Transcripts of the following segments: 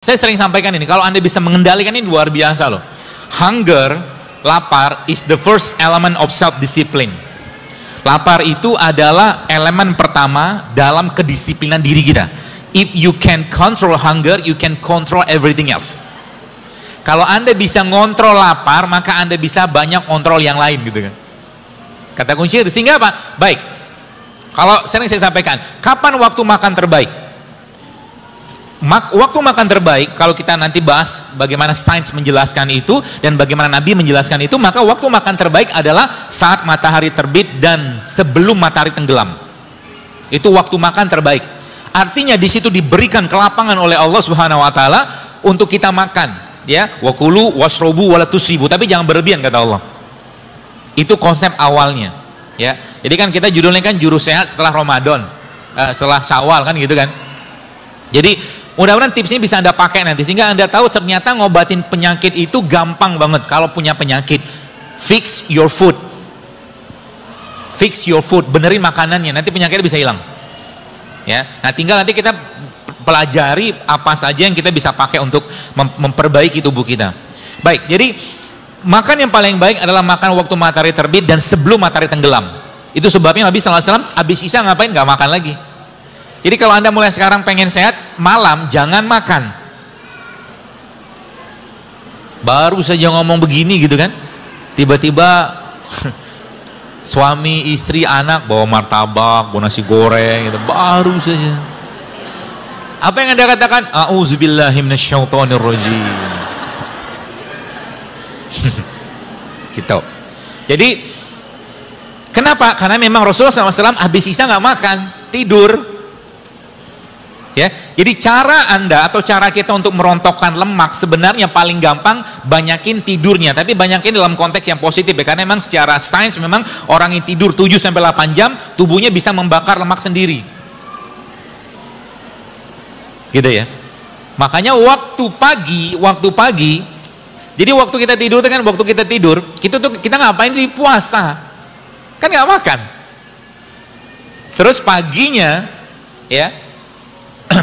Saya sering sampaikan ini, kalau Anda bisa mengendalikan ini luar biasa loh. Hunger, lapar is the first element of self-discipline. Lapar itu adalah elemen pertama dalam kedisiplinan diri kita. If you can control hunger, you can control everything else. Kalau Anda bisa ngontrol lapar, maka Anda bisa banyak kontrol yang lain gitu kan. Kata kunci itu, sehingga apa? Baik, kalau sering saya sampaikan, kapan waktu makan terbaik? Waktu makan terbaik, kalau kita nanti bahas bagaimana sains menjelaskan itu dan bagaimana Nabi menjelaskan itu, maka waktu makan terbaik adalah saat matahari terbit dan sebelum matahari tenggelam. Itu waktu makan terbaik. Artinya di situ diberikan kelapangan oleh Allah Subhanahu wa taala untuk kita makan, ya. Wa kulu washrobu wala tusribu, tapi jangan berlebihan kata Allah. Itu konsep awalnya, ya. Jadi kan kita judulnya kan juru sehat setelah Ramadan, setelah Syawal kan gitu kan. Jadi mudah-mudahan tips ini bisa Anda pakai nanti sehingga Anda tahu ternyata ngobatin penyakit itu gampang banget. Kalau punya penyakit, fix your food. Fix your food, benerin makanannya, nanti penyakitnya bisa hilang. Ya. Nah, tinggal nanti kita pelajari apa saja yang kita bisa pakai untuk memperbaiki tubuh kita. Baik, jadi makan yang paling baik adalah makan waktu matahari terbit dan sebelum matahari tenggelam. Itu sebabnya Nabi SAW habis Isya ngapain? Nggak makan lagi. Jadi kalau Anda mulai sekarang pengen sehat, malam jangan makan. Baru saja ngomong begini gitu kan, tiba-tiba suami, istri, anak bawa martabak, bawa nasi goreng gitu, baru saja. Apa yang Anda katakan? A'udzubillahi minasyaitonirrajim. Gitu. Jadi kenapa? Karena memang Rasulullah SAW habis Isya nggak makan, tidur. Ya, jadi cara Anda atau cara kita untuk merontokkan lemak sebenarnya paling gampang banyakin tidurnya, tapi banyakin dalam konteks yang positif ya, karena memang secara sains memang orang yang tidur 7-8 jam tubuhnya bisa membakar lemak sendiri. Gitu ya. Makanya waktu pagi, jadi waktu kita tidur kan kita ngapain sih? Puasa. Kan nggak makan. Terus paginya ya,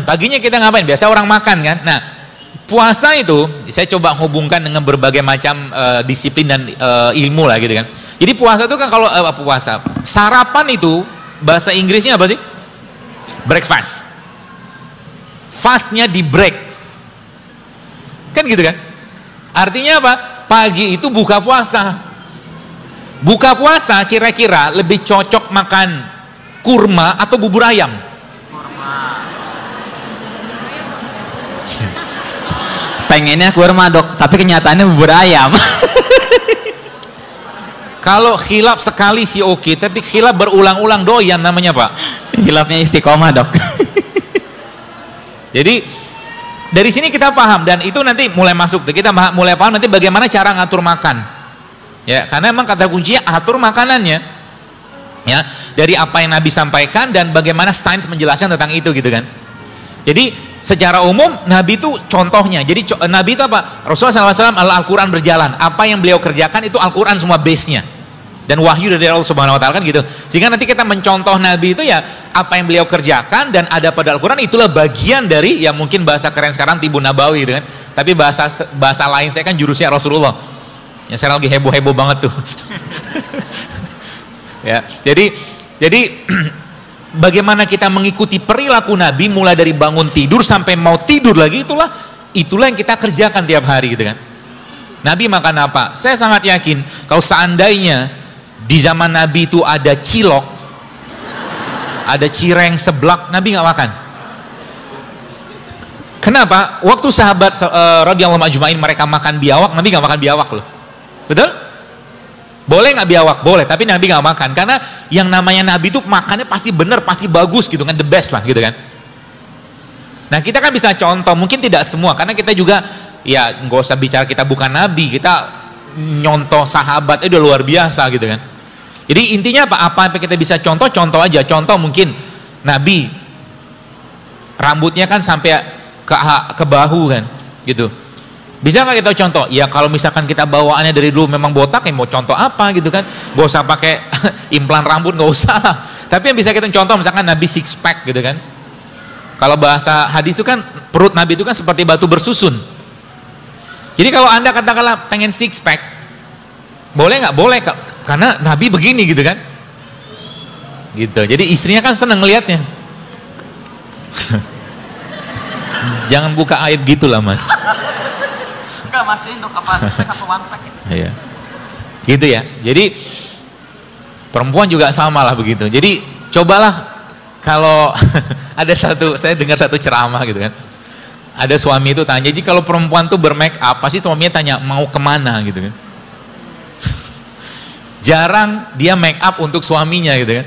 paginya kita ngapain? Biasa orang makan kan. Nah, puasa itu saya coba hubungkan dengan berbagai macam disiplin dan ilmu lah gitu kan. Jadi puasa itu kan kalau puasa, sarapan itu bahasa Inggrisnya apa sih? Breakfast. Fastnya di break. Kan gitu kan? Artinya apa? Pagi itu buka puasa. Buka puasa kira-kira lebih cocok makan kurma atau bubur ayam? Pengennya kurma dok, tapi kenyataannya bubur ayam. Kalau khilaf sekali sih oke, tapi khilaf berulang-ulang doyan namanya pak. Khilafnya istiqomah dok. Jadi dari sini kita paham, dan itu nanti mulai masuk, kita mulai paham nanti bagaimana cara ngatur makan. Ya, karena emang kata kuncinya atur makanannya. Ya, dari apa yang Nabi sampaikan dan bagaimana sains menjelaskan tentang itu gitu kan. Jadi secara umum Nabi itu contohnya. Jadi Nabi itu apa? Rasulullah SAW Al-Quran berjalan. Apa yang beliau kerjakan itu Al-Quran semua base-nya. Dan wahyu dari Allah Subhanahu Wa Taala kan gitu. Sehingga nanti kita mencontoh Nabi itu ya apa yang beliau kerjakan dan ada pada Al-Quran, itulah bagian dari yang mungkin bahasa keren sekarang Tibun Nabawi gitu kan. Tapi bahasa lain saya kan jurusnya Rasulullah. Ya sekarang lagi heboh-heboh banget tuh. Ya, jadi bagaimana kita mengikuti perilaku Nabi mulai dari bangun tidur sampai mau tidur lagi, itulah yang kita kerjakan tiap hari gitu kan. Nabi makan apa? Saya sangat yakin kalau seandainya di zaman Nabi itu ada cilok, ada cireng, seblak, Nabi nggak makan. Kenapa? Waktu sahabat radhiyallahu ajmain mereka makan biawak, Nabi nggak makan biawak loh. Betul? Boleh nggak biawak? Boleh, tapi Nabi nggak makan karena yang namanya Nabi itu makannya pasti benar, pasti bagus gitu kan, the best lah gitu kan. Nah kita kan bisa contoh, mungkin tidak semua karena kita juga ya nggak usah bicara kita bukan Nabi, kita nyontoh sahabat itu udah luar biasa gitu kan. Jadi intinya apa yang kita bisa contoh aja. Contoh mungkin Nabi rambutnya kan sampai ke bahu kan gitu. Bisa nggak kita contoh? Ya kalau misalkan kita bawaannya dari dulu memang botak, ya mau contoh apa gitu kan? Gak usah pakai implan rambut, gak usah. Tapi yang bisa kita contoh misalkan Nabi six pack gitu kan. Kalau bahasa hadis itu kan perut Nabi itu kan seperti batu bersusun. Jadi kalau Anda katakanlah pengen six pack, boleh nggak? Boleh, karena Nabi begini gitu kan. Gitu. Jadi istrinya kan seneng ngelihatnya. Jangan buka aib gitulah, Mas. Enggak, Mas, untuk apa? Apa one pack? Iya. Gitu ya. Jadi perempuan juga sama lah begitu. Jadi cobalah kalau ada saya dengar satu ceramah gitu kan. Ada suami itu tanya, jadi kalau perempuan tuh bermake up, pasti suaminya tanya mau kemana gitu kan. Jarang dia make up untuk suaminya gitu kan.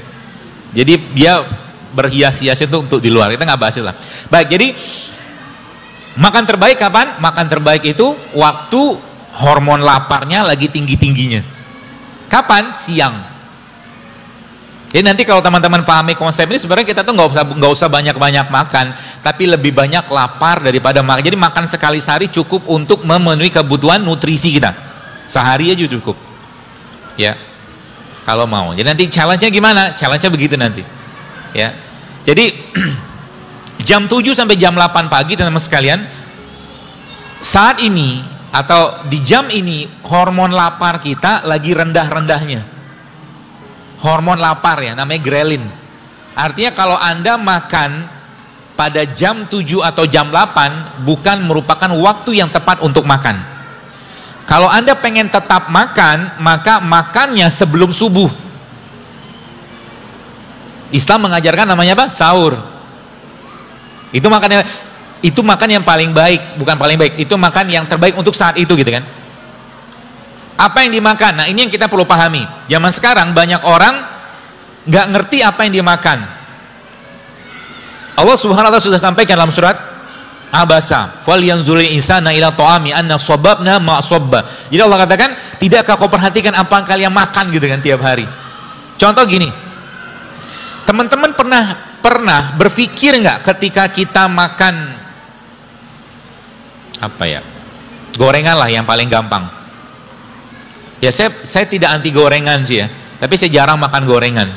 Jadi dia berhias-hias itu untuk di luar. Kita nggak bahas itu lah. Baik, jadi makan terbaik kapan? Makan terbaik itu waktu hormon laparnya lagi tinggi-tingginya. Kapan? Siang. Jadi nanti kalau teman-teman pahami konsep ini, sebenarnya kita tuh nggak usah banyak-banyak makan, tapi lebih banyak lapar daripada makan. Jadi makan sekali sehari cukup untuk memenuhi kebutuhan nutrisi kita. Sehari aja cukup. Ya. Kalau mau. Jadi nanti challenge-nya gimana? Challenge-nya begitu nanti. Ya. Jadi jam 7 sampai jam 8 pagi teman-teman sekalian, saat ini atau di jam ini hormon lapar kita lagi rendah-rendahnya. Hormon lapar ya, namanya grelin. Artinya kalau Anda makan pada jam 7 atau jam 8 bukan merupakan waktu yang tepat untuk makan. Kalau Anda pengen tetap makan, maka makannya sebelum subuh. Islam mengajarkan namanya apa? Sahur. Itu makan yang paling baik, bukan paling baik. Itu makan yang terbaik untuk saat itu gitu kan. Apa yang dimakan? Nah, ini yang kita perlu pahami. Zaman sekarang banyak orang nggak ngerti apa yang dimakan. Allah Subhanahu wa taala sudah sampaikan dalam surat Abasa, "Falyanzuril insana ila ta'ami anna sababna ma sabba." Jadi Allah katakan, tidakkah kau perhatikan apa yang kalian makan gitu kan tiap hari? Contoh gini. Teman-teman pernah berpikir nggak ketika kita makan apa ya? Gorengan lah yang paling gampang. Ya saya tidak anti gorengan sih ya, tapi saya jarang makan gorengan.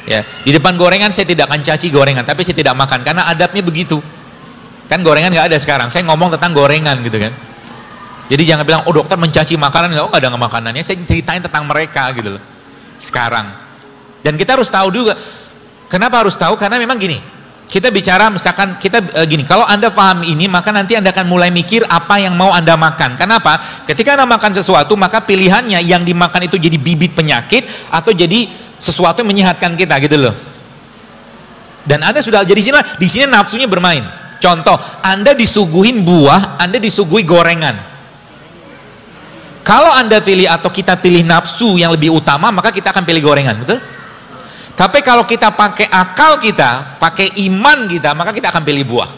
Ya, di depan gorengan saya tidak akan caci gorengan, tapi saya tidak makan karena adabnya begitu. Kan gorengan nggak ada sekarang. Saya ngomong tentang gorengan gitu kan. Jadi jangan bilang, oh dokter mencaci makanan, nggak ada makanannya. Saya ceritain tentang mereka gitu loh. Sekarang. Dan kita harus tahu juga. Kenapa harus tahu? Karena memang gini. Kita bicara misalkan gini, kalau Anda paham ini, maka nanti Anda akan mulai mikir apa yang mau Anda makan. Kenapa? Ketika Anda makan sesuatu, maka pilihannya yang dimakan itu jadi bibit penyakit atau jadi sesuatu yang menyehatkan kita gitu loh. Dan Anda sudah jadi di sini nafsunya bermain. Contoh, Anda disuguhin buah, Anda disuguhi gorengan. Kalau Anda pilih atau kita pilih nafsu yang lebih utama, maka kita akan pilih gorengan, betul? Tapi kalau kita pakai akal kita, pakai iman kita, maka kita akan pilih buah.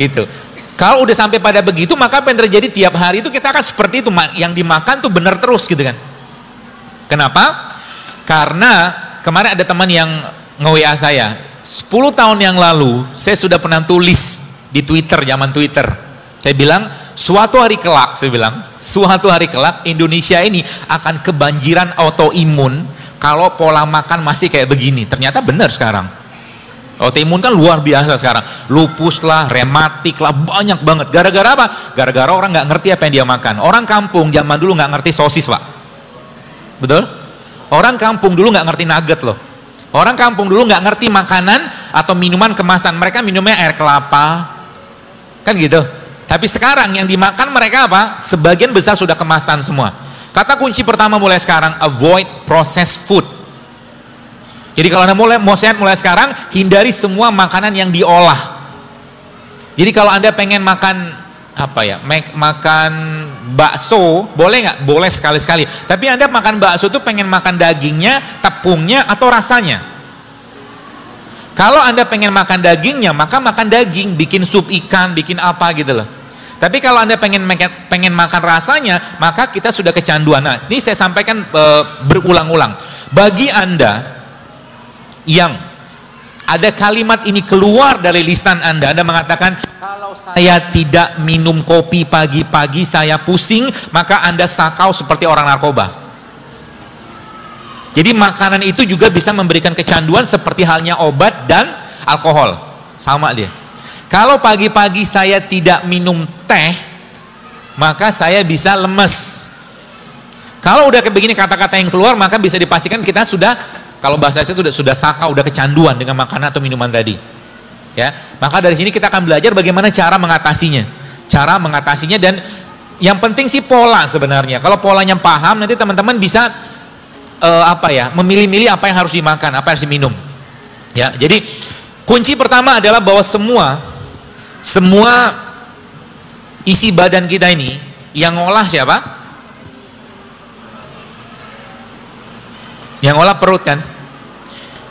Gitu. Kalau udah sampai pada begitu, maka apa yang terjadi tiap hari itu kita akan seperti itu. Yang dimakan tuh benar terus gitu kan. Kenapa? Karena kemarin ada teman yang nge-WA saya. 10 tahun yang lalu, saya sudah pernah tulis di Twitter, zaman Twitter. Saya bilang, suatu hari kelak, Indonesia ini akan kebanjiran autoimun kalau pola makan masih kayak begini. Ternyata benar sekarang. Autoimun kan luar biasa sekarang. Lupus lah, rematik lah, banyak banget. Gara-gara apa? Gara-gara orang nggak ngerti apa yang dia makan. Orang kampung zaman dulu nggak ngerti sosis, Pak. Betul? Orang kampung dulu nggak ngerti nugget loh. Orang kampung dulu nggak ngerti makanan atau minuman kemasan. Mereka minumnya air kelapa. Kan gitu. Tapi sekarang yang dimakan mereka apa? Sebagian besar sudah kemasan semua. Kata kunci pertama mulai sekarang, avoid processed food. Jadi kalau Anda mau sehat mulai sekarang, hindari semua makanan yang diolah. Jadi kalau Anda pengen makan apa ya, makan bakso, boleh nggak? Boleh sekali-sekali. Tapi Anda makan bakso itu pengen makan dagingnya, tepungnya, atau rasanya. Kalau Anda pengen makan dagingnya, maka makan daging, bikin sup ikan, bikin apa gitu loh. Tapi kalau Anda pengen makan rasanya, maka kita sudah kecanduan. Nah, ini saya sampaikan berulang-ulang. Bagi Anda yang ada kalimat ini keluar dari lisan Anda mengatakan, kalau saya tidak minum kopi pagi-pagi saya pusing, maka Anda sakau seperti orang narkoba. Jadi makanan itu juga bisa memberikan kecanduan seperti halnya obat dan alkohol. sama dia. Kalau pagi-pagi saya tidak minum teh, maka saya bisa lemes. Kalau udah kayak begini kata-kata yang keluar, maka bisa dipastikan kita sudah, kalau bahasa saya sudah saka, udah kecanduan dengan makanan atau minuman tadi. Ya, maka dari sini kita akan belajar bagaimana cara mengatasinya, dan yang penting sih pola sebenarnya. Kalau polanya paham, nanti teman-teman bisa memilih-milih apa yang harus dimakan, apa yang harus diminum. Ya, jadi kunci pertama adalah bahwa semua isi badan kita ini yang ngolah siapa? Yang ngolah perut kan?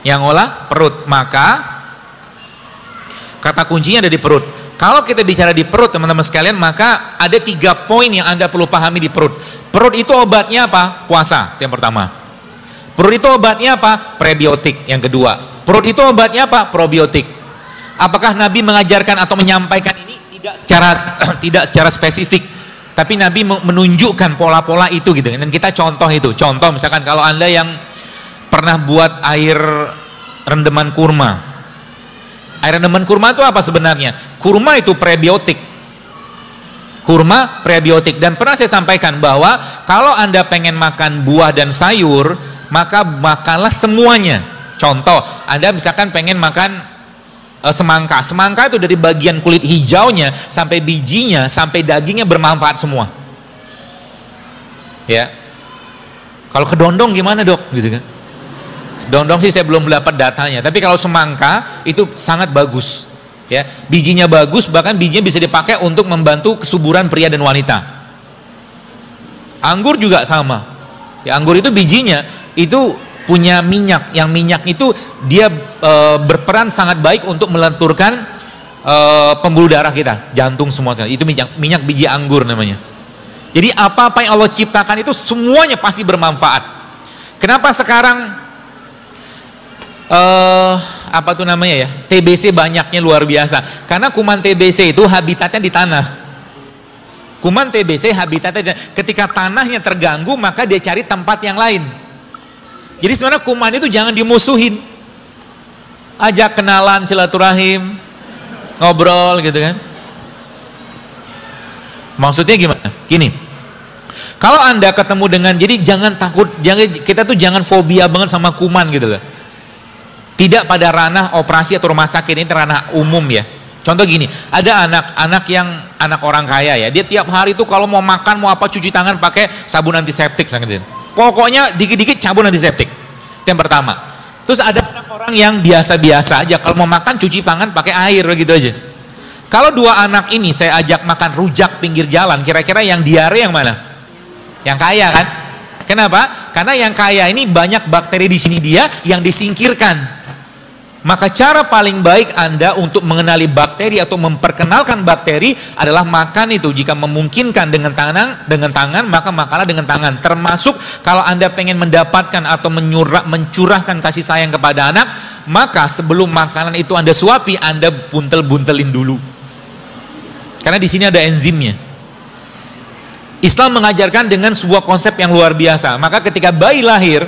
Yang ngolah perut. Maka kata kuncinya ada di perut. Kalau kita bicara di perut teman-teman sekalian, maka ada 3 poin yang Anda perlu pahami di perut. Perut itu obatnya apa? Puasa, yang pertama. Perut itu obatnya apa? Prebiotik, yang kedua. Perut itu obatnya apa? Probiotik. Apakah Nabi mengajarkan atau menyampaikan ini? Tidak secara spesifik, tapi Nabi menunjukkan pola-pola itu gitu. Dan kita contoh itu. Contoh misalkan kalau Anda yang pernah buat air rendaman kurma. Air rendaman kurma itu apa sebenarnya? Kurma itu prebiotik. Kurma prebiotik. Dan pernah saya sampaikan bahwa kalau Anda pengen makan buah dan sayur, maka makanlah semuanya. Contoh, Anda misalkan pengen makan semangka. Semangka itu dari bagian kulit hijaunya sampai bijinya sampai dagingnya bermanfaat semua. Ya. Kalau kedondong gimana, Dok? Gitu kan. Kedondong sih saya belum dapat datanya, tapi kalau semangka itu sangat bagus. Ya, bijinya bagus, bahkan bijinya bisa dipakai untuk membantu kesuburan pria dan wanita. Anggur juga sama. Ya, anggur itu bijinya itu punya minyak, yang minyak itu dia berperan sangat baik untuk melenturkan pembuluh darah kita, jantung semua. Itu minyak biji anggur namanya. Jadi apa-apa yang Allah ciptakan itu semuanya pasti bermanfaat. Kenapa sekarang TBC banyaknya luar biasa? Karena kuman TBC itu habitatnya di tanah. Kuman TBC habitatnya ketika tanahnya terganggu, maka dia cari tempat yang lain. Jadi sebenarnya kuman itu jangan dimusuhin. Ajak kenalan, silaturahim, ngobrol gitu kan. Maksudnya gimana? Gini. Kalau Anda ketemu dengan, jadi jangan takut, kita tuh jangan fobia banget sama kuman gitu loh. Tidak pada ranah operasi atau rumah sakit, ini ranah umum ya. Contoh gini, ada anak orang kaya ya, dia tiap hari tuh kalau mau makan mau apa cuci tangan pakai sabun antiseptik gitu. Pokoknya dikit-dikit sabun antiseptik. Itu yang pertama. Terus ada orang yang biasa-biasa aja, kalau mau makan cuci tangan pakai air gitu aja. Kalau dua anak ini saya ajak makan rujak pinggir jalan, kira-kira yang diare yang mana? Yang kaya kan? Kenapa? Karena yang kaya ini banyak bakteri di sini dia yang disingkirkan. Maka cara paling baik Anda untuk mengenali bakteri atau memperkenalkan bakteri adalah makan itu. Jika memungkinkan dengan tangan, maka makanlah dengan tangan. Termasuk kalau Anda pengen mendapatkan atau mencurahkan kasih sayang kepada anak, maka sebelum makanan itu Anda suapi, Anda buntel-buntelin dulu. Karena di sini ada enzimnya. Islam mengajarkan dengan sebuah konsep yang luar biasa. Maka ketika bayi lahir,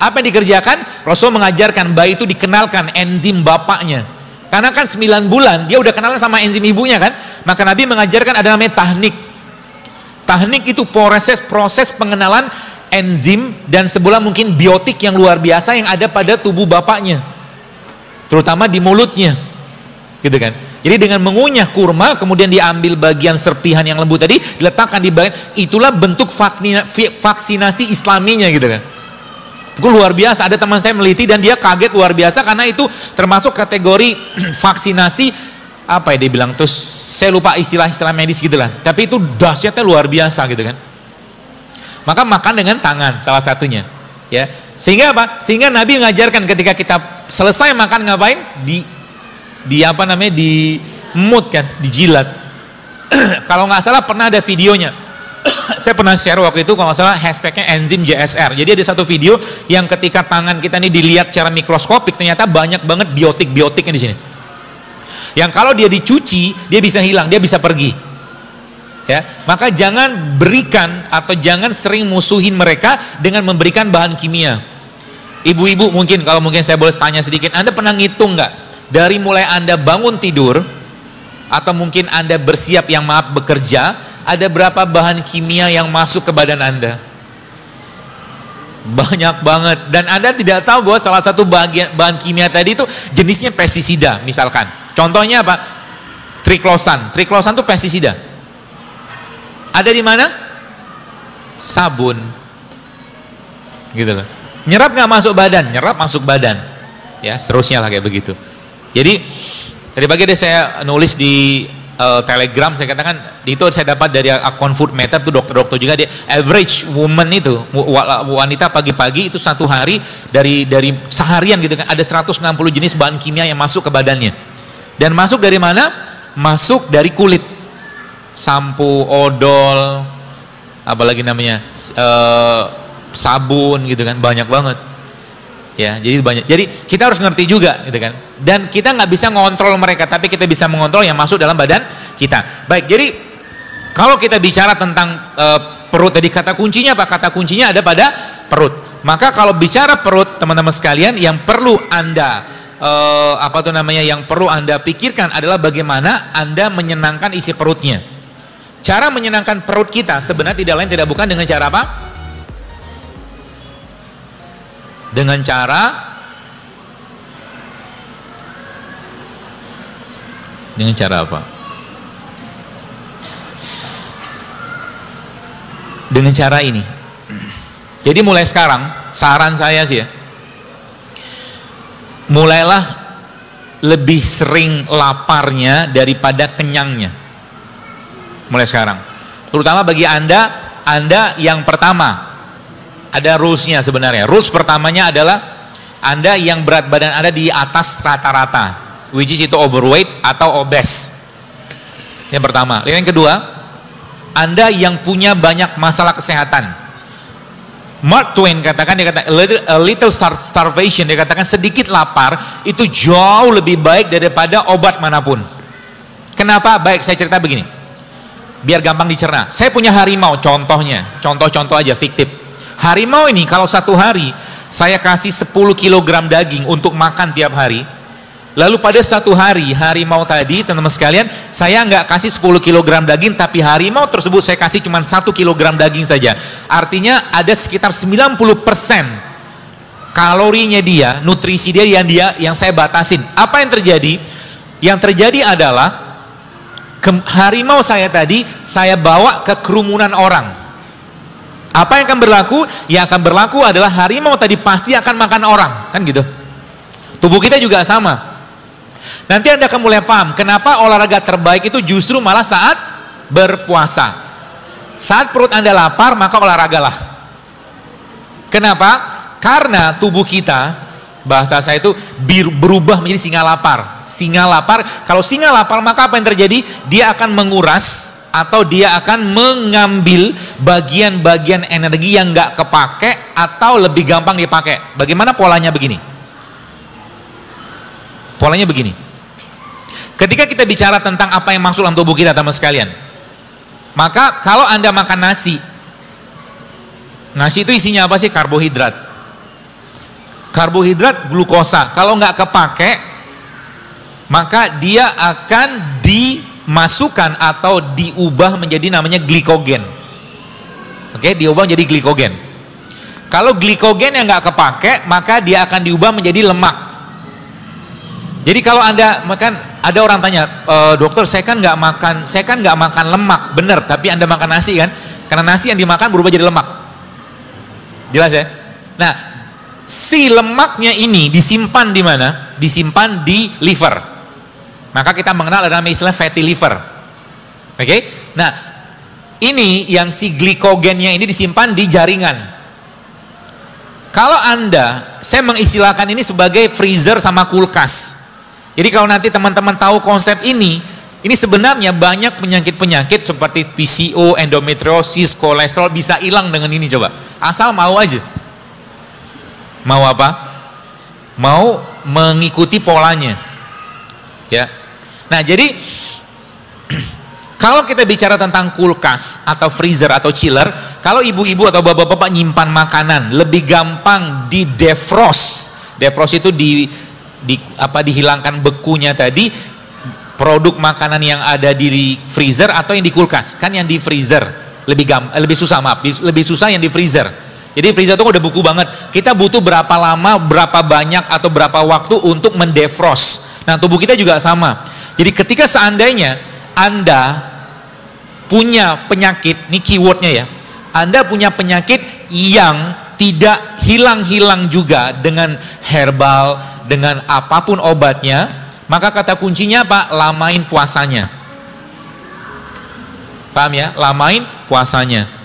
apa yang dikerjakan? Rasul mengajarkan bayi itu dikenalkan enzim bapaknya. Karena kan 9 bulan dia udah kenalan sama enzim ibunya kan. Maka Nabi mengajarkan ada namanya tahnik. Tahnik itu proses pengenalan enzim dan sebuah mungkin biotik yang luar biasa yang ada pada tubuh bapaknya. Terutama di mulutnya. Gitu kan. Jadi dengan mengunyah kurma, kemudian diambil bagian serpihan yang lembut tadi, diletakkan di bagian, itulah bentuk vaksinasi islaminya gitu kan. Itu luar biasa. Ada teman saya meliti dan dia kaget luar biasa karena itu termasuk kategori vaksinasi apa ya dia bilang, terus saya lupa istilah medis gitu lah. Tapi itu dahsyatnya luar biasa gitu kan. Maka makan dengan tangan salah satunya, ya. Sehingga apa? Sehingga Nabi mengajarkan ketika kita selesai makan ngapain? Di mut kan, dijilat. Kalau nggak salah pernah ada videonya. Saya pernah share waktu itu kalau nggak salah hashtagnya enzim JSR. Jadi ada satu video yang ketika tangan kita ini dilihat secara mikroskopik ternyata banyak banget biotiknya di sini. Yang kalau dia dicuci dia bisa hilang, dia bisa pergi. Ya, maka jangan berikan atau jangan sering musuhin mereka dengan memberikan bahan kimia. Ibu-ibu mungkin kalau mungkin saya boleh tanya sedikit, Anda pernah ngitung nggak dari mulai Anda bangun tidur, atau mungkin Anda bersiap yang maaf bekerja, ada berapa bahan kimia yang masuk ke badan Anda? Banyak banget. Dan Anda tidak tahu bahwa salah satu bahan kimia tadi itu jenisnya pestisida misalkan. Contohnya apa? Triklosan. Triklosan itu pestisida. Ada di mana? Sabun. Gitu loh. Nyerap nggak masuk badan? Nyerap masuk badan. Ya, seterusnya lah kayak begitu. Jadi tadi pagi saya nulis di Telegram, saya katakan itu saya dapat dari akun Food Meter, tuh dokter-dokter juga, dia average woman itu, wanita pagi-pagi itu satu hari dari seharian gitu kan, ada 160 jenis bahan kimia yang masuk ke badannya. Dan masuk dari mana? Masuk dari kulit. Sampo, odol, apalagi namanya, sabun gitu kan, banyak banget. Ya, jadi banyak. Jadi kita harus ngerti juga gitu kan. Dan kita nggak bisa ngontrol mereka, tapi kita bisa mengontrol yang masuk dalam badan kita. Baik, jadi kalau kita bicara tentang perut tadi, kata kuncinya apa? Kata kuncinya ada pada perut. Maka kalau bicara perut, teman-teman sekalian, yang perlu Anda yang perlu Anda pikirkan adalah bagaimana Anda menyenangkan isi perutnya. Cara menyenangkan perut kita sebenarnya tidak lain tidak bukan dengan cara apa? Dengan cara apa? Dengan cara ini. Jadi mulai sekarang, saran saya sih ya, mulailah lebih sering laparnya daripada kenyangnya. Mulai sekarang. Terutama bagi Anda yang pertama, ada rules-nya sebenarnya. Rules pertamanya adalah Anda yang berat badan Anda di atas rata-rata, which is itu overweight atau obese. Yang pertama. Yang kedua, Anda yang punya banyak masalah kesehatan. Mark Twain katakan, dia kata a little starvation, dia katakan sedikit lapar itu jauh lebih baik daripada obat manapun. Kenapa? Baik, saya cerita begini, biar gampang dicerna. Saya punya harimau, contoh aja fiktif. Harimau ini kalau satu hari saya kasih 10 kg daging untuk makan tiap hari, lalu pada satu hari harimau tadi, teman-teman sekalian, saya nggak kasih 10 kg daging, tapi harimau tersebut saya kasih cuma 1 kg daging saja. Artinya ada sekitar 90% kalorinya dia, nutrisi dia yang saya batasin. Apa yang terjadi? Yang terjadi adalah harimau saya tadi saya bawa ke kerumunan orang. Apa yang akan berlaku? Yang akan berlaku adalah harimau tadi pasti akan makan orang, kan gitu. Tubuh kita juga sama. Nanti Anda akan mulai paham kenapa olahraga terbaik itu justru malah saat berpuasa. Saat perut Anda lapar, maka olahragalah. Kenapa? Karena tubuh kita, bahasa saya itu berubah menjadi singa lapar. Singa lapar, kalau singa lapar maka apa yang terjadi? Dia akan menguras atau dia akan mengambil bagian-bagian energi yang nggak kepake atau lebih gampang dipakai. Bagaimana polanya begini? Polanya begini. Ketika kita bicara tentang apa yang masuk dalam tubuh kita, teman sekalian, maka kalau Anda makan nasi itu isinya apa sih? Karbohidrat. Karbohidrat, glukosa. Kalau nggak kepake, maka dia akan dimasukkan atau diubah menjadi namanya glikogen. Oke, diubah menjadi glikogen. Kalau glikogen yang nggak kepake, maka dia akan diubah menjadi lemak. Jadi kalau Anda makan, ada orang tanya, dokter, saya kan nggak makan lemak, bener, tapi Anda makan nasi kan? Karena nasi yang dimakan berubah jadi lemak. Jelas ya? Nah, si lemaknya ini disimpan di mana? Disimpan di liver. Maka kita mengenal ada nama istilah fatty liver. Oke? Nah, ini yang si glikogennya ini disimpan di jaringan. Kalau Anda, saya mengistilahkan ini sebagai freezer sama kulkas. Jadi kalau nanti teman-teman tahu konsep ini sebenarnya banyak penyakit-penyakit seperti PCO, endometriosis, kolesterol bisa hilang dengan ini, coba. Asal mau aja. Mau apa? Mau mengikuti polanya. Ya. Nah, jadi kalau kita bicara tentang kulkas atau freezer atau chiller, kalau ibu-ibu atau bapak-bapak nyimpan makanan, lebih gampang di defrost. Defrost itu dihilangkan bekunya tadi, produk makanan yang ada di freezer atau yang di kulkas? Kan yang di freezer lebih susah, lebih susah yang di freezer. Jadi freezer itu udah beku banget. Kita butuh berapa lama, berapa banyak atau berapa waktu untuk mendefrost. Nah, tubuh kita juga sama. Jadi ketika seandainya Anda punya penyakit, ini keywordnya ya, Anda punya penyakit yang tidak hilang-hilang juga dengan herbal, dengan apapun obatnya, maka kata kuncinya apa? Lamain puasanya. Paham ya? Lamain puasanya.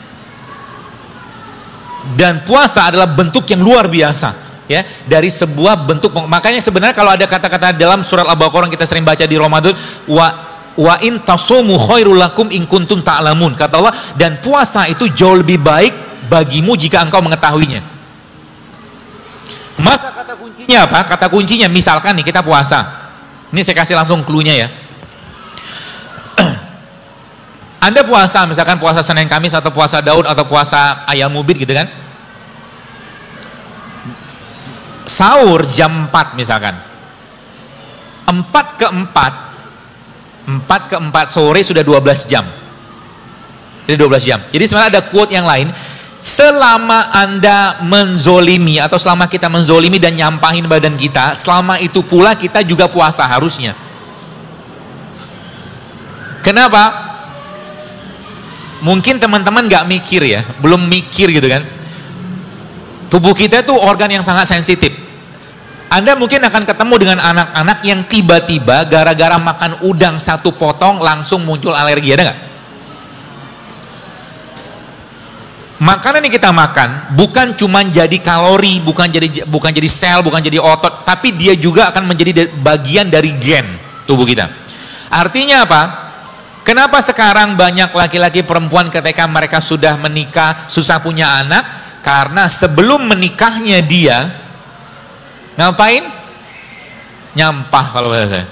Dan puasa adalah bentuk yang luar biasa, ya, dari sebuah bentuk. Makanya sebenarnya kalau ada kata-kata dalam surat Al-Baqarah yang kita sering baca di Ramadan, wa in tasumu khairul lakum in kuntum ta'lamun, kata Allah, dan puasa itu jauh lebih baik bagimu jika engkau mengetahuinya. Maka kata kuncinya apa? Kata kuncinya, misalkan nih kita puasa. Ini saya kasih langsung clue-nya ya. Anda puasa, misalkan puasa Senin Kamis atau puasa Daud atau puasa Ayam Ubid gitu kan. Sahur jam 4 misalkan. 4 ke 4 sore sudah 12 jam. Jadi 12 jam. Jadi sebenarnya ada quote yang lain, selama Anda menzolimi atau selama kita menzolimi dan nyampahin badan kita, selama itu pula kita juga puasa harusnya. Kenapa? Mungkin teman-teman gak mikir ya, belum mikir gitu kan. Tubuh kita itu organ yang sangat sensitif. Anda mungkin akan ketemu dengan anak-anak yang tiba-tiba gara-gara makan udang 1 potong langsung muncul alergi, ada gak? Makanan yang kita makan bukan cuma jadi kalori, bukan jadi sel, bukan jadi otot, tapi dia juga akan menjadi bagian dari gen tubuh kita. Artinya apa? Kenapa sekarang banyak laki-laki perempuan ketika mereka sudah menikah susah punya anak? Karena sebelum menikahnya dia ngapain? Nyampah kalau bahasa saya.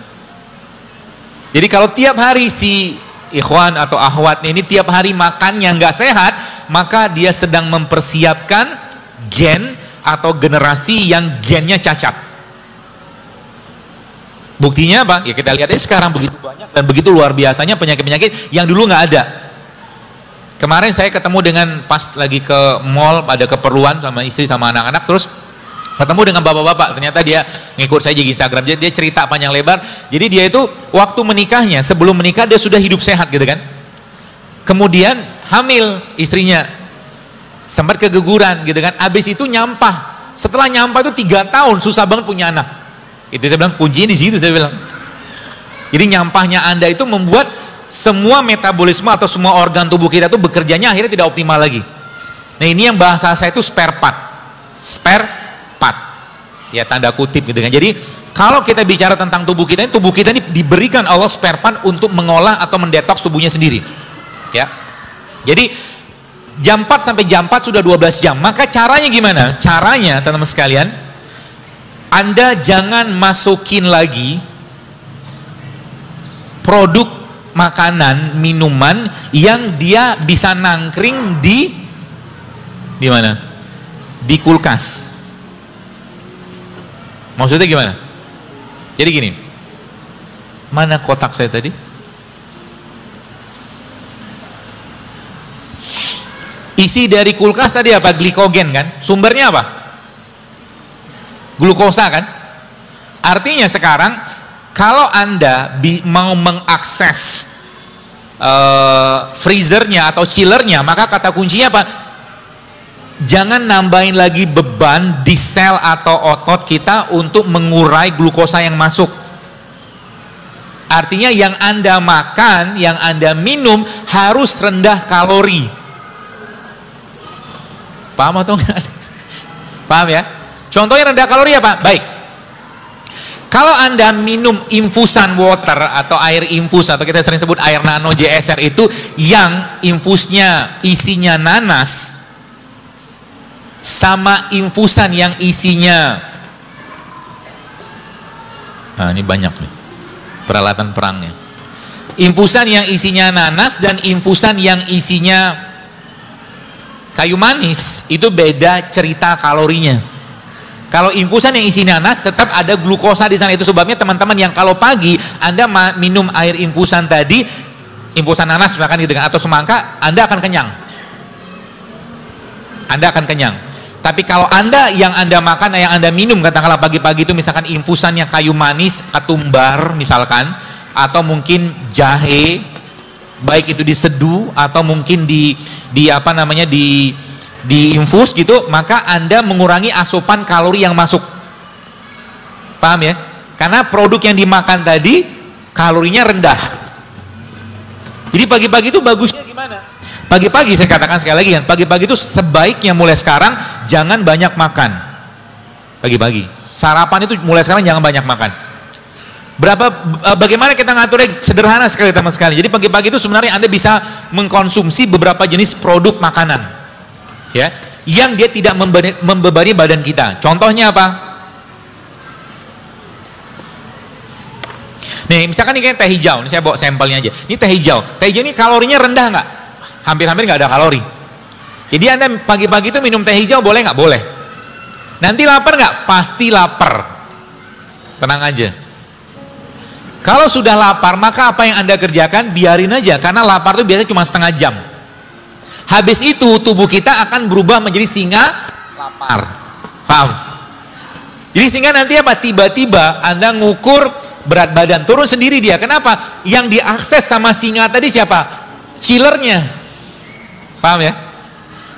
Jadi kalau tiap hari si ikhwan atau akhwat ini tiap hari makannya nggak sehat, maka dia sedang mempersiapkan gen atau generasi yang gennya cacat. Buktinya apa? Ya kita lihat sekarang begitu banyak dan begitu luar biasanya penyakit-penyakit yang dulu nggak ada. Kemarin saya ketemu dengan, pas lagi ke mall, ada keperluan sama istri sama anak-anak, terus ketemu dengan bapak-bapak, ternyata dia ngikut saya di Instagram, dia cerita panjang lebar. Jadi dia itu waktu menikahnya, sebelum menikah dia sudah hidup sehat gitu kan. Kemudian hamil istrinya, sempat keguguran gitu kan, habis itu nyampah. Setelah nyampah itu 3 tahun susah banget punya anak. Itu saya bilang kuncinya di situ, saya bilang. Jadi nyampahnya Anda itu membuat semua metabolisme atau semua organ tubuh kita itu bekerjanya akhirnya tidak optimal lagi. Nah ini yang bahasa saya itu spare part. Spare part. Ya tanda kutip gitu kan. Jadi kalau kita bicara tentang tubuh kita ini diberikan Allah spare part untuk mengolah atau mendetoks tubuhnya sendiri. Ya. Jadi jam 4 sampai jam 4 sudah 12 jam. Maka caranya gimana? Caranya teman-teman sekalian, Anda jangan masukin lagi produk makanan, minuman yang dia bisa nangkring di mana? Di kulkas. Maksudnya gimana? Jadi gini, mana kotak saya tadi? Isi dari kulkas tadi apa? Glikogen kan? Sumbernya apa? Glukosa kan? Artinya sekarang kalau Anda mau mengakses freezernya atau chillernya, maka kata kuncinya apa? Jangan nambahin lagi beban di sel atau otot kita untuk mengurai glukosa yang masuk. Artinya yang Anda makan, yang Anda minum harus rendah kalori. Paham atau enggak? Paham ya? Contohnya rendah kalori apa? Baik. Kalau Anda minum infusan water atau air infus atau kita sering sebut air nano JSR itu yang infusnya isinya nanas sama infusan yang isinya, nah ini banyak nih peralatan perangnya, infusan yang isinya nanas dan infusan yang isinya kayu manis itu beda cerita kalorinya. Kalau infusan yang isi nanas tetap ada glukosa di sana. Itu sebabnya teman-teman yang kalau pagi Anda minum air infusan tadi, infusan nanas misalkan gitu kan, atau semangka, Anda akan kenyang. Anda akan kenyang. Tapi kalau Anda yang Anda makan, yang Anda minum katakanlah pagi-pagi itu misalkan infusannya kayu manis, ketumbar misalkan, atau mungkin jahe, baik itu diseduh atau mungkin di infus gitu, maka Anda mengurangi asupan kalori yang masuk. Paham ya? Karena produk yang dimakan tadi kalorinya rendah. Jadi pagi-pagi itu bagusnya gimana? Pagi-pagi saya katakan sekali lagi kan, pagi-pagi itu sebaiknya mulai sekarang jangan banyak makan. Pagi-pagi. Sarapan itu mulai sekarang jangan banyak makan. Bagaimana kita ngaturnya? Sederhana sekali teman sekali. Jadi pagi-pagi itu sebenarnya Anda bisa mengkonsumsi beberapa jenis produk makanan. Ya, yang dia tidak membebani badan kita. Contohnya apa? Nih, misalkan ini kayak teh hijau. Ini saya bawa sampelnya aja. Ini teh hijau. Teh hijau ini kalorinya rendah nggak? Hampir-hampir nggak ada kalori. Jadi Anda pagi-pagi itu minum teh hijau boleh nggak? Boleh. Nanti lapar nggak? Pasti lapar. Tenang aja. Kalau sudah lapar, maka apa yang Anda kerjakan? Biarin aja. Karena lapar itu biasanya cuma setengah jam. Habis itu tubuh kita akan berubah menjadi singa lapar. Paham? Jadi sehingga nanti apa? Tiba-tiba Anda ngukur berat badan, turun sendiri dia. Kenapa? Yang diakses sama singa tadi siapa? Chillernya. Paham ya?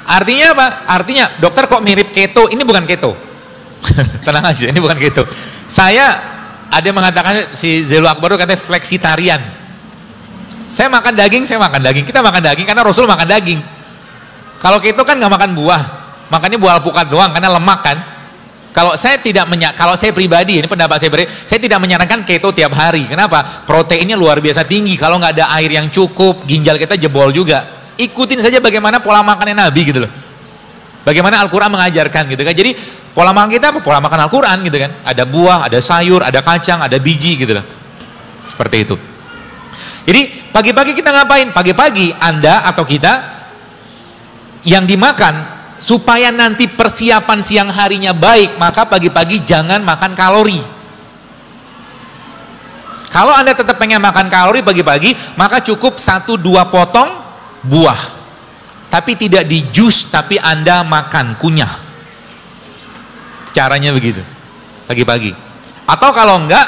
Artinya apa? Artinya, dokter kok mirip keto? Ini bukan keto. Tenang aja, ini bukan keto. Saya ada yang mengatakan, si Zelo Akbar itu katanya flexitarian. Saya makan daging, kita makan daging karena Rasul makan daging. Kalau keto kan nggak makan buah, makannya buah alpukat doang karena lemak kan. Kalau saya pribadi, ini pendapat saya tidak menyarankan keto tiap hari. Kenapa? Proteinnya luar biasa tinggi. Kalau nggak ada air yang cukup, ginjal kita jebol juga. Ikutin saja bagaimana pola makannya Nabi gitu loh. Bagaimana Al-Quran mengajarkan gitu kan. Jadi pola makan kita apa? Pola makan Al-Quran gitu kan. Ada buah, ada sayur, ada kacang, ada biji gitu loh. Seperti itu. Jadi pagi-pagi kita ngapain? Pagi-pagi Anda atau kita yang dimakan, supaya nanti persiapan siang harinya baik, maka pagi-pagi jangan makan kalori. Kalau Anda tetap pengen makan kalori pagi-pagi, maka cukup 1-2 potong buah, tapi tidak di jus, tapi Anda makan kunyah. Caranya begitu pagi-pagi. Atau kalau enggak,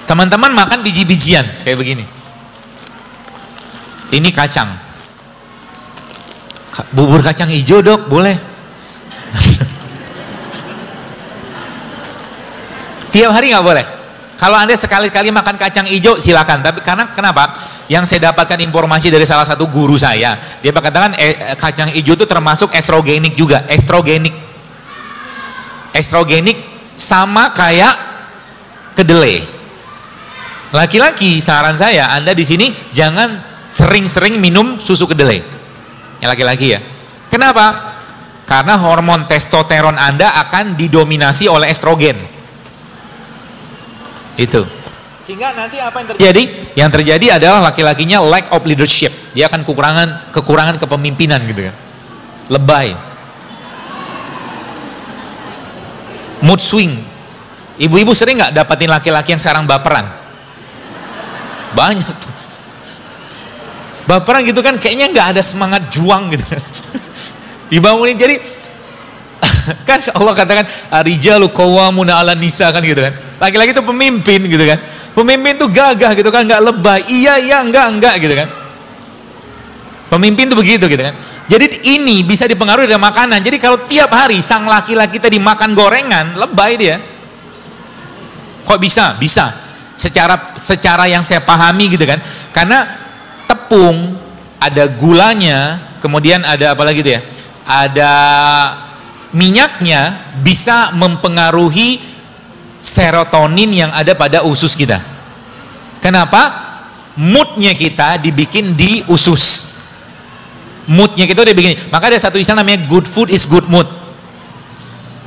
teman-teman makan biji-bijian kayak begini. Ini kacang, bubur kacang hijau dok, boleh. Tiap hari nggak boleh. Kalau Anda sekali-kali makan kacang hijau silakan, tapi karena kenapa? Yang saya dapatkan informasi dari salah satu guru saya, dia katakan kacang hijau itu termasuk estrogenik juga. Estrogenik sama kayak kedelai. Laki-laki, saran saya Anda di sini jangan sering-sering minum susu kedelai. Yang laki-laki ya. Kenapa? Karena hormon testosteron Anda akan didominasi oleh estrogen. Itu. Sehingga nanti apa yang terjadi? Yang terjadi adalah laki-lakinya lack of leadership. Dia akan kekurangan kepemimpinan gitu kan. Lebay. Mood swing. Ibu-ibu sering nggak dapatin laki-laki yang sekarang baperan? Banyak tuh. Baperan gitu kan, kayaknya nggak ada semangat juang gitu kan. Dibangunin, jadi kan Allah katakan rijalu qawwamuna 'alan nisa kan gitu kan. Laki-laki itu pemimpin gitu kan. Pemimpin itu gagah gitu kan, nggak lebay. Iya enggak gitu kan. Pemimpin itu begitu gitu kan. Jadi ini bisa dipengaruhi dari makanan. Jadi kalau tiap hari sang laki-laki tadi makan gorengan, lebay dia. Kok bisa? Bisa. Secara yang saya pahami gitu kan. Karena tepung ada gulanya, kemudian ada apa lagi tuh ya? Ada minyaknya, bisa mempengaruhi serotonin yang ada pada usus kita. Kenapa? Moodnya kita dibikin di usus. Moodnya kita dibikin. Maka ada satu istilah namanya good food is good mood.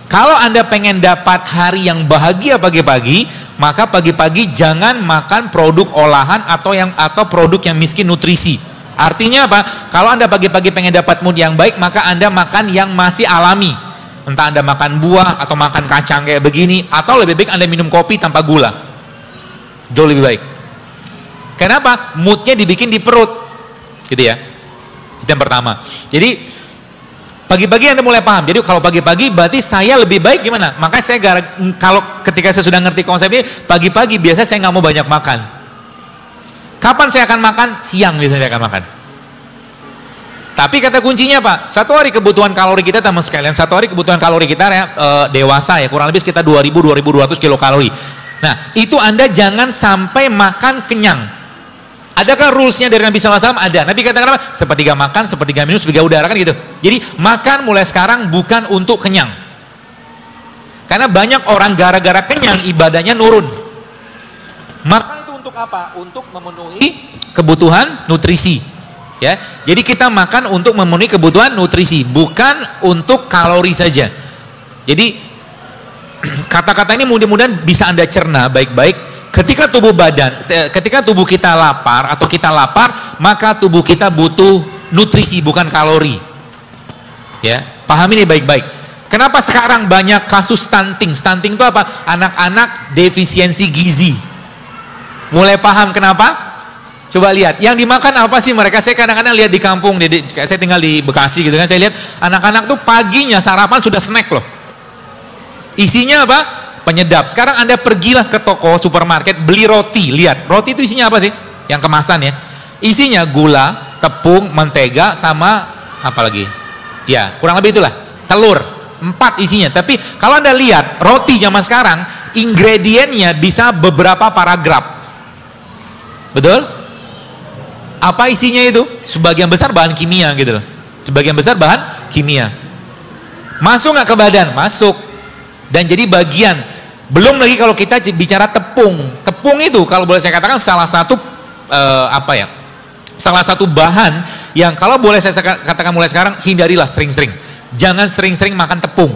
Kalau Anda pengen dapat hari yang bahagia pagi-pagi, maka pagi-pagi jangan makan produk olahan atau produk yang miskin nutrisi. Artinya apa? Kalau Anda pagi-pagi pengen dapat mood yang baik, maka Anda makan yang masih alami. Entah Anda makan buah atau makan kacang kayak begini, atau lebih baik Anda minum kopi tanpa gula. Jauh lebih baik. Kenapa? Moodnya dibikin di perut. Gitu ya. Itu yang pertama. Jadi pagi-pagi Anda mulai paham. Jadi kalau pagi-pagi berarti saya lebih baik gimana? Makanya saya kalau ketika saya sudah ngerti konsep ini, pagi-pagi biasa saya nggak mau banyak makan. Kapan saya akan makan? Siang biasanya saya akan makan. Tapi kata kuncinya Pak, satu hari kebutuhan kalori kita teman sekalian, satu hari kebutuhan kalori kita dewasa ya, kurang lebih sekitar 2.000-2.200 kilokalori. Nah, itu Anda jangan sampai makan kenyang. Adakah rulesnya dari Nabi SAW? Ada. Nabi katakan apa? Sepertiga makan, sepertiga minum, sepertiga udara, kan gitu. Jadi makan mulai sekarang bukan untuk kenyang. Karena banyak orang gara-gara kenyang ibadahnya nurun. Makan itu untuk apa? Untuk memenuhi kebutuhan nutrisi. Ya. Jadi kita makan untuk memenuhi kebutuhan nutrisi, bukan untuk kalori saja. Jadi kata-kata ini mudah-mudahan bisa Anda cerna baik-baik. Ketika tubuh kita lapar atau kita lapar, maka tubuh kita butuh nutrisi bukan kalori. Ya, paham ini baik-baik. Kenapa sekarang banyak kasus stunting? Stunting itu apa? Anak-anak defisiensi gizi. Mulai paham kenapa? Coba lihat, yang dimakan apa sih mereka? Saya kadang-kadang lihat di kampung, saya tinggal di Bekasi gitu kan, saya lihat anak-anak tuh paginya sarapan sudah snack loh. Isinya apa? Penyedap. Sekarang Anda pergilah ke toko supermarket beli roti, lihat roti itu isinya apa sih? Yang kemasan ya, isinya gula, tepung, mentega, sama apa lagi? Ya kurang lebih itulah, telur, 4 isinya. Tapi kalau Anda lihat roti zaman sekarang, ingredientnya bisa beberapa paragraf, betul? Apa isinya itu? Sebagian besar bahan kimia gitu loh, sebagian besar bahan kimia. Masuk nggak ke badan? Masuk. Dan jadi bagian. Belum lagi kalau kita bicara tepung. Tepung itu kalau boleh saya katakan salah satu salah satu bahan yang kalau boleh saya katakan mulai sekarang hindarilah sering-sering. Jangan sering-sering makan tepung.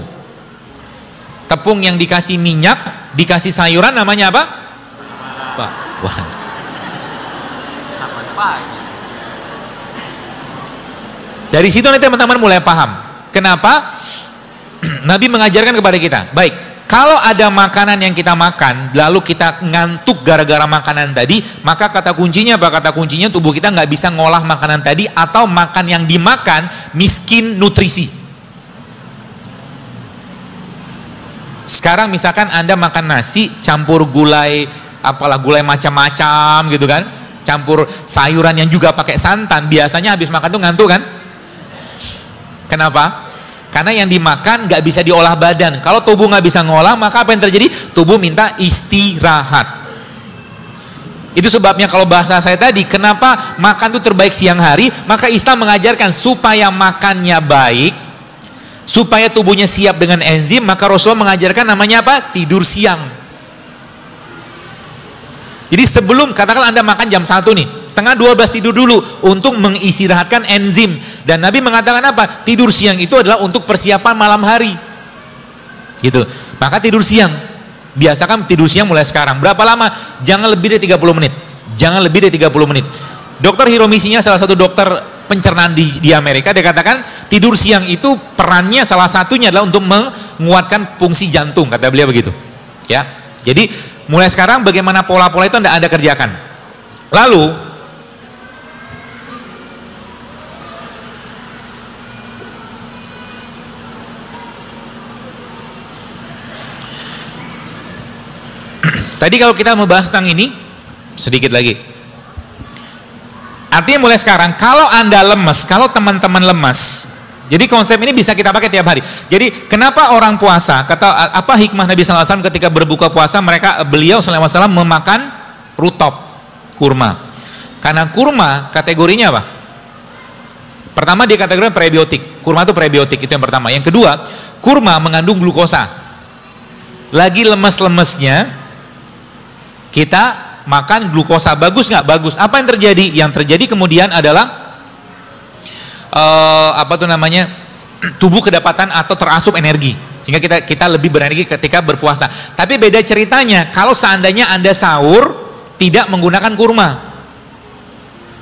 Tepung yang dikasih minyak, dikasih sayuran namanya apa? Wah. Dari situ nanti teman-teman mulai paham. Kenapa? Nabi mengajarkan kepada kita, baik, kalau ada makanan yang kita makan, lalu kita ngantuk gara-gara makanan tadi, maka kata kuncinya apa? Kata kuncinya tubuh kita nggak bisa ngolah makanan tadi, atau makan yang dimakan miskin nutrisi. Sekarang misalkan Anda makan nasi, campur gulai, apalah gulai macam-macam gitu kan, campur sayuran yang juga pakai santan, biasanya habis makan tuh ngantuk kan? Kenapa? Karena yang dimakan nggak bisa diolah badan. Kalau tubuh nggak bisa ngolah, maka apa yang terjadi? Tubuh minta istirahat. Itu sebabnya kalau bahasa saya tadi, kenapa makan itu terbaik siang hari? Maka Islam mengajarkan supaya makannya baik, supaya tubuhnya siap dengan enzim, maka Rasulullah mengajarkan namanya apa? Tidur siang. Jadi sebelum, katakanlah Anda makan jam 1 nih, setengah 12 tidur dulu untuk mengistirahatkan enzim. Dan Nabi mengatakan apa? Tidur siang itu adalah untuk persiapan malam hari. Gitu. Maka tidur siang. Biasakan tidur siang mulai sekarang. Berapa lama? Jangan lebih dari 30 menit. Jangan lebih dari 30 menit. Dr. Hiromisinya salah satu dokter pencernaan di Amerika, dia katakan tidur siang itu perannya salah satunya adalah untuk menguatkan fungsi jantung, kata beliau begitu. Ya. Jadi mulai sekarang bagaimana pola-pola itu Anda kerjakan. Lalu tadi kalau kita membahas tentang ini sedikit lagi. Artinya mulai sekarang kalau Anda lemes, kalau teman-teman lemas, jadi konsep ini bisa kita pakai tiap hari. Jadi kenapa orang puasa, kata apa hikmah Nabi SAW ketika berbuka puasa, beliau SAW memakan rutop, kurma. Karena kurma kategorinya apa? Pertama dia kategorinya prebiotik. Kurma itu prebiotik, itu yang pertama. Yang kedua, kurma mengandung glukosa. Lagi lemes-lemesnya kita makan glukosa, bagus nggak? Bagus. Apa yang terjadi? Yang terjadi kemudian adalah tubuh kedapatan atau terasup energi, sehingga kita lebih berenergi ketika berpuasa. Tapi beda ceritanya kalau seandainya Anda sahur tidak menggunakan kurma,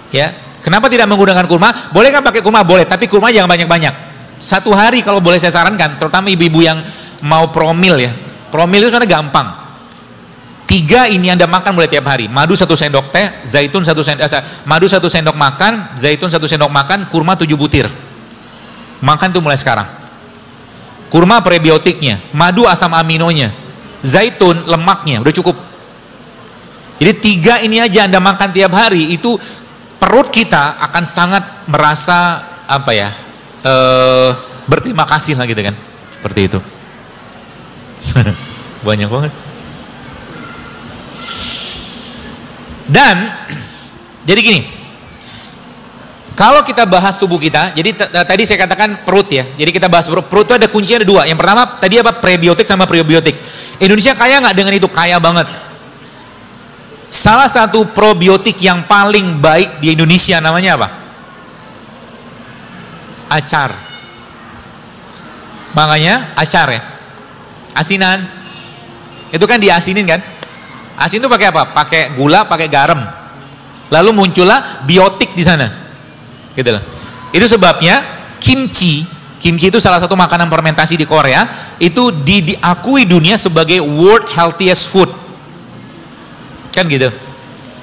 ya. Kenapa tidak menggunakan kurma? Boleh kan pakai kurma? Boleh, tapi kurma jangan banyak-banyak. Satu hari kalau boleh saya sarankan, terutama ibu-ibu yang mau promil ya. Promil itu sebenarnya gampang. 3 ini Anda makan mulai tiap hari. Madu 1 sendok teh, zaitun 1 sendok, madu 1 sendok makan, zaitun 1 sendok makan, kurma 7 butir. Makan tuh mulai sekarang. Kurma prebiotiknya, madu asam aminonya, zaitun lemaknya, udah cukup. Jadi 3 ini aja Anda makan tiap hari, itu perut kita akan sangat merasa apa ya, berterima kasih lah gitu kan, seperti itu. Banyak banget. Dan jadi gini, kalau kita bahas tubuh kita, jadi tadi saya katakan perut ya, jadi kita bahas perut. Perut itu ada kuncinya, ada 2. Yang pertama tadi apa, prebiotik sama probiotik. Indonesia kaya nggak dengan itu? Kaya banget. Salah satu probiotik yang paling baik di Indonesia namanya apa? Acar. Makanya acar ya, asinan. Itu kan diasinin kan? Asin itu pakai apa? Pakai gula, pakai garam. Lalu muncullah biotik di sana. Gitu loh. Itu sebabnya kimchi itu salah satu makanan fermentasi di Korea, itu diakui dunia sebagai world healthiest food. Kan gitu.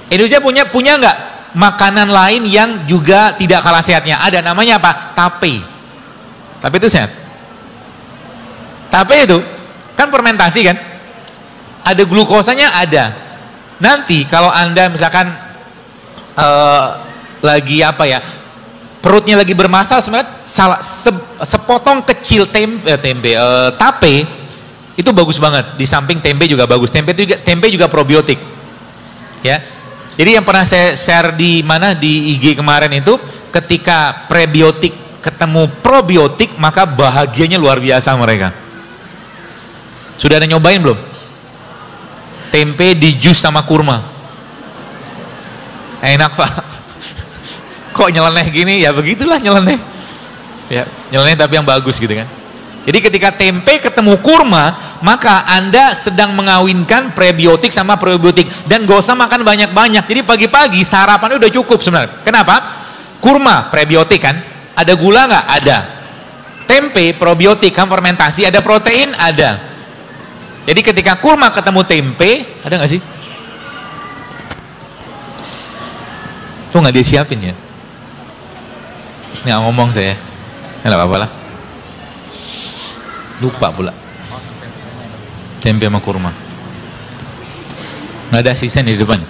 Indonesia punya nggak makanan lain yang juga tidak kalah sehatnya? Ada, namanya apa? Tape. Tape itu sehat. Tape itu kan fermentasi kan? Ada glukosanya, ada. Nanti kalau Anda misalkan lagi apa ya, perutnya lagi bermasalah, sebenarnya sepotong kecil tape itu bagus banget. Di samping tempe juga bagus. Tempe juga probiotik. Ya. Jadi yang pernah saya share di mana, di IG kemarin itu, ketika prebiotik ketemu probiotik, maka bahagianya luar biasa mereka. Sudah ada nyobain belum? Tempe di jus sama kurma. Enak Pak. Kok nyeleneh gini? Ya begitulah nyeleneh. Ya, nyeleneh tapi yang bagus gitu kan. Jadi ketika tempe ketemu kurma, maka Anda sedang mengawinkan prebiotik sama probiotik. Dan gak usah makan banyak-banyak. Jadi pagi-pagi sarapannya udah cukup sebenarnya. Kenapa? Kurma prebiotik kan. Ada gula nggak? Ada. Tempe probiotik kan, fermentasi. Ada protein? Ada. Jadi ketika kurma ketemu tempe, ada nggak sih? Tuh nggak disiapin ya? Nggak ngomong saya, nggak apa-apa lah. Lupa pula. Tempe sama kurma. Nggak ada asisten di depannya.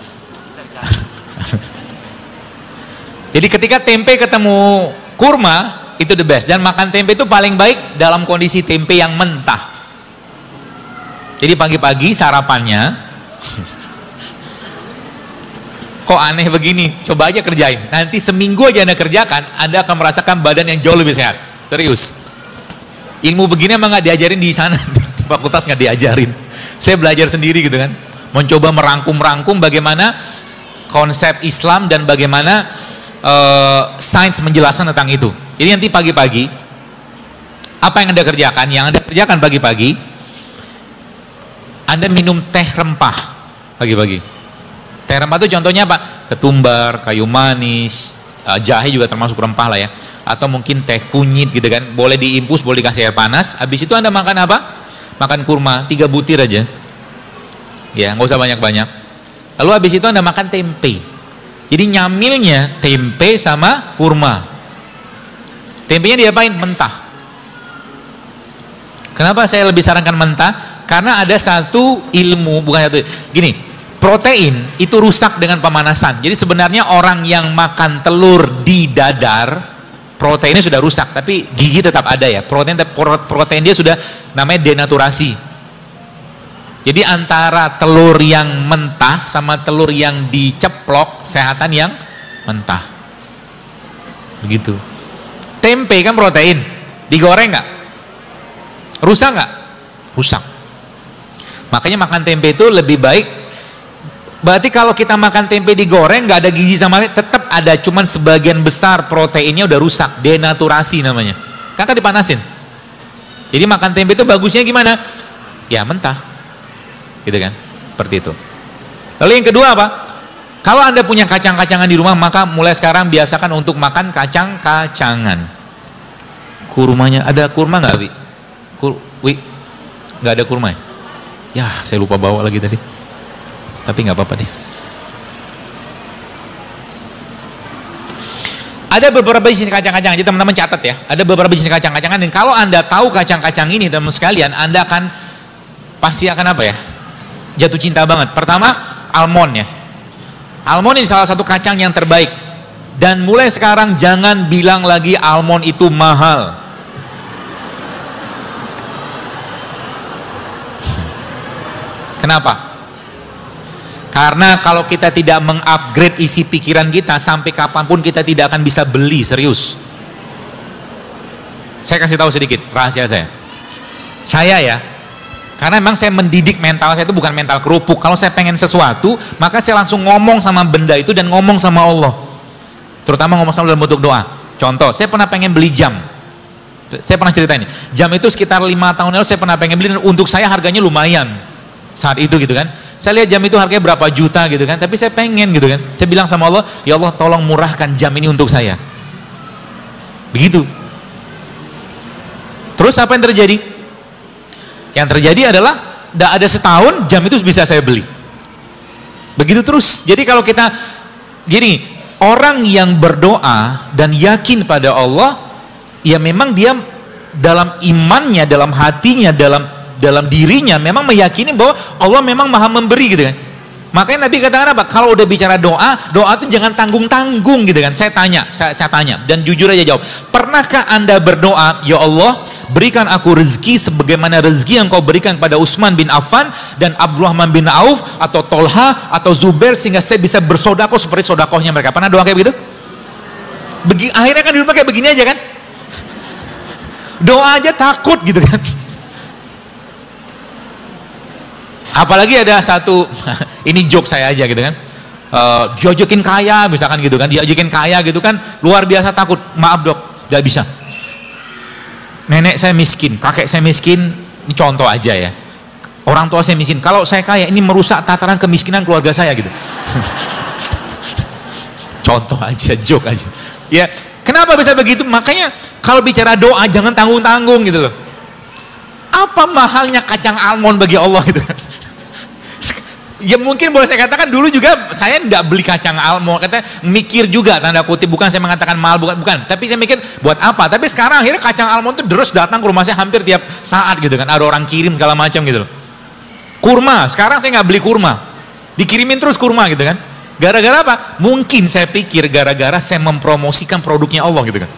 Jadi ketika tempe ketemu kurma, itu the best. Dan makan tempe itu paling baik dalam kondisi tempe yang mentah. Jadi pagi-pagi sarapannya, kok aneh begini, coba aja kerjain. Nanti seminggu aja Anda kerjakan, Anda akan merasakan badan yang jauh lebih sehat. Serius. Ilmu begini emang nggak diajarin di sana, di fakultas nggak diajarin. Saya belajar sendiri gitu kan, mencoba merangkum bagaimana konsep Islam dan bagaimana sains menjelaskan tentang itu. Jadi nanti pagi-pagi, apa yang Anda kerjakan? Yang Anda kerjakan pagi-pagi, Anda minum teh rempah pagi-pagi. Teh rempah itu contohnya apa? Ketumbar, kayu manis, jahe juga termasuk rempah lah ya. Atau mungkin teh kunyit gitu kan. Boleh diimpus, boleh dikasih air panas. Habis itu Anda makan apa? Makan kurma, 3 butir aja. Ya, nggak usah banyak-banyak. Lalu habis itu Anda makan tempe. Jadi nyamilnya tempe sama kurma. Tempenya diapain? Mentah. Kenapa saya lebih sarankan mentah? Karena ada satu ilmu, bukan satu, gini, protein itu rusak dengan pemanasan. Jadi sebenarnya orang yang makan telur di dadar, proteinnya sudah rusak, tapi gizi tetap ada ya. Protein dia sudah namanya denaturasi. Jadi antara telur yang mentah sama telur yang diceplok, sehatan yang mentah. Begitu. Tempe kan protein, digoreng nggak? Rusak nggak? Rusak. Makanya makan tempe itu lebih baik. Berarti kalau kita makan tempe digoreng nggak ada gizi sama sekali, tetap ada, cuman sebagian besar proteinnya udah rusak, denaturasi namanya. Kakak dipanasin. Jadi makan tempe itu bagusnya gimana? Ya mentah, gitu kan? Seperti itu. Lalu yang kedua apa? Kalau Anda punya kacang-kacangan di rumah, maka mulai sekarang biasakan untuk makan kacang-kacangan. Kurmanya, ada kurma nggak, Wi? Wi, nggak ada kurma ya? Saya lupa bawa lagi tadi. Tapi nggak apa-apa deh. Ada beberapa jenis kacang-kacangan, jadi teman-teman catat ya. Ada beberapa jenis kacang-kacangan, dan kalau Anda tahu kacang-kacang ini, teman-teman sekalian, Anda akan pasti akan apa ya? Jatuh cinta banget. Pertama, almond ya. Almond ini salah satu kacang yang terbaik. Dan mulai sekarang jangan bilang lagi almond itu mahal. Kenapa? Karena kalau kita tidak mengupgrade isi pikiran kita, sampai kapanpun kita tidak akan bisa beli, serius. Saya kasih tahu sedikit rahasia saya. Saya ya, karena memang saya mendidik mental saya itu bukan mental kerupuk. Kalau saya pengen sesuatu, maka saya langsung ngomong sama benda itu dan ngomong sama Allah. Terutama ngomong sama dalam bentuk doa. Contoh, saya pernah pengen beli jam. Saya pernah cerita ini. Jam itu sekitar 5 tahun lalu saya pernah pengen beli, dan untuk saya harganya lumayan saat itu gitu kan. Saya lihat jam itu harganya berapa juta gitu kan, tapi saya pengen gitu kan. Saya bilang sama Allah, ya Allah tolong murahkan jam ini untuk saya. Begitu. Terus apa yang terjadi? Yang terjadi adalah tidak ada setahun jam itu bisa saya beli. Begitu terus. Jadi kalau kita gini, orang yang berdoa dan yakin pada Allah, ya memang dia dalam imannya, dalam hatinya, dalam dirinya memang meyakini bahwa Allah memang maha memberi gitu kan. Makanya Nabi katakan apa? Kalau udah bicara doa, doa itu jangan tanggung-tanggung gitu kan. Saya tanya dan jujur aja jawab. Pernahkah Anda berdoa, ya Allah berikan aku rezeki sebagaimana rezeki yang kau berikan pada Utsman bin Affan dan Abdurrahman bin Auf atau Tolha atau Zubair, sehingga saya bisa bersodakoh seperti sodakohnya mereka? Pernah doa kayak begitu? Akhirnya kan di rumah kayak begini aja kan? Doa aja takut gitu kan. Apalagi ada satu, ini joke saya aja gitu kan, diajakin kaya misalkan gitu kan, diajakin kaya gitu kan, luar biasa takut. Maaf dok, gak bisa. Nenek saya miskin, kakek saya miskin, ini contoh aja ya. Orang tua saya miskin, kalau saya kaya ini merusak tataran kemiskinan keluarga saya gitu. Contoh aja, joke aja. Ya, kenapa bisa begitu? Makanya kalau bicara doa jangan tanggung-tanggung gitu loh. Apa mahalnya kacang almond bagi Allah gitu kan? Ya mungkin boleh saya katakan dulu juga saya nggak beli kacang almond, katanya mikir juga tanda kutip, bukan saya mengatakan mahal, bukan, tapi saya mikir buat apa. Tapi sekarang akhirnya kacang almond itu terus datang ke rumah saya hampir tiap saat gitu kan, ada orang kirim segala macam gitu loh. Kurma, sekarang saya nggak beli kurma, dikirimin terus kurma gitu kan. Gara-gara apa? Mungkin saya pikir gara-gara saya mempromosikan produknya Allah gitu kan.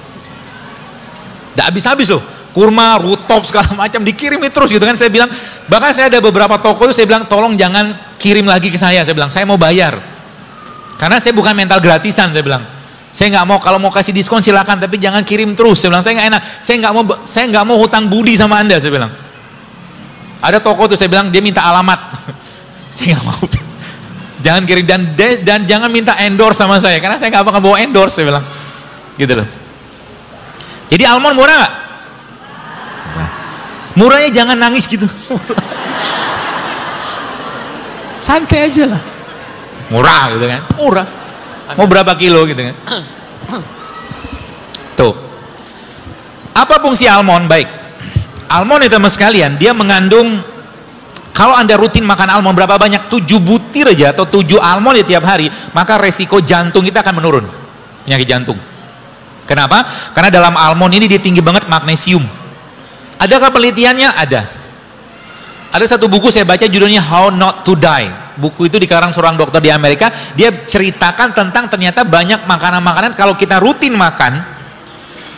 Nggak habis-habis loh, kurma, rutop segala macam dikirimin terus gitu kan. Saya bilang, bahkan saya ada beberapa toko itu saya bilang tolong jangan kirim lagi ke saya bilang saya mau bayar, karena saya bukan mental gratisan. Saya bilang saya nggak mau, kalau mau kasih diskon silakan, tapi jangan kirim terus. Saya bilang saya nggak enak, saya nggak mau hutang budi sama Anda. Saya bilang ada toko tuh saya bilang dia minta alamat, saya nggak mau, jangan kirim, dan jangan minta endorse sama saya, karena saya nggak bakal bawa endorse. Saya bilang gitu loh. Jadi almond murah nggak? Murahnya jangan nangis gitu. Santai aja lah. Murah gitu kan. Murah. Mau berapa kilo gitu kan. Tuh. Apa fungsi almond? Baik. Almond itu teman sekalian, dia mengandung, kalau Anda rutin makan almond berapa banyak? 7 butir aja atau 7 almond di tiap hari, maka resiko jantung kita akan menurun. Penyakit jantung. Kenapa? Karena dalam almond ini dia tinggi banget magnesium. Adakah penelitiannya? Ada. Ada satu buku saya baca judulnya How Not to Die. Buku itu dikarang seorang dokter di Amerika. Dia ceritakan tentang ternyata banyak makanan-makanan kalau kita rutin makan,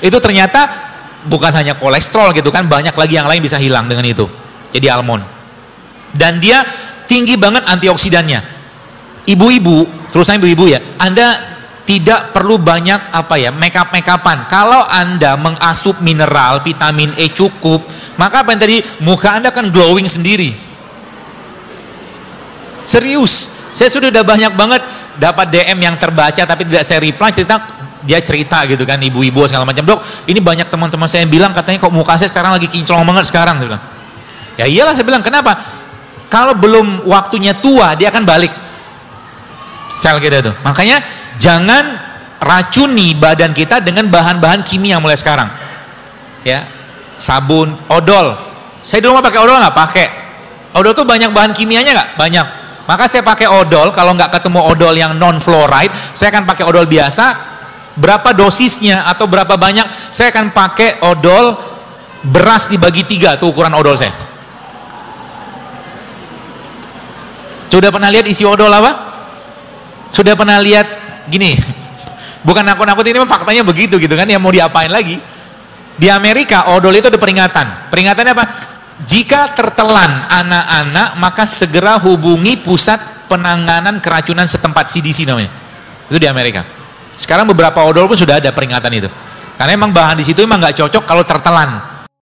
itu ternyata bukan hanya kolesterol gitu kan, banyak lagi yang lain bisa hilang dengan itu. Jadi almond. Dan dia tinggi banget antioksidannya. Ibu-ibu, terusnya ibu-ibu ya, Anda tidak perlu banyak make-upan. Kalau Anda mengasup mineral, vitamin E cukup, maka apa yang tadi, muka Anda akan glowing sendiri. Serius, saya sudah banyak banget dapat DM yang terbaca tapi tidak saya reply, dia cerita gitu kan, ibu-ibu segala macam, dok ini banyak teman-teman saya yang bilang katanya kok muka saya sekarang lagi kinclong banget sekarang. Saya bilang, ya iyalah, saya bilang kenapa? Kalau belum waktunya tua dia akan balik. sel kita itu. Makanya jangan racuni badan kita dengan bahan-bahan kimia mulai sekarang. Ya, sabun, odol. Saya di rumah pakai odol nggak? Pakai. Odol tuh banyak bahan kimianya nggak? Banyak. Maka saya pakai odol. Kalau nggak ketemu odol yang non fluoride, saya akan pakai odol biasa. Berapa dosisnya atau berapa banyak? Saya akan pakai odol beras dibagi 3, tuh ukuran odol saya. Sudah pernah lihat isi odol apa? Sudah pernah lihat gini? Bukan nakut-nakut, ini faktanya begitu gitu kan, ya mau diapain lagi? Di Amerika odol itu ada peringatan. Peringatannya apa? Jika tertelan anak-anak, maka segera hubungi pusat penanganan keracunan setempat, CDC namanya. Itu di Amerika. Sekarang beberapa odol pun sudah ada peringatan itu. Karena emang bahan di situ emang nggak cocok kalau tertelan.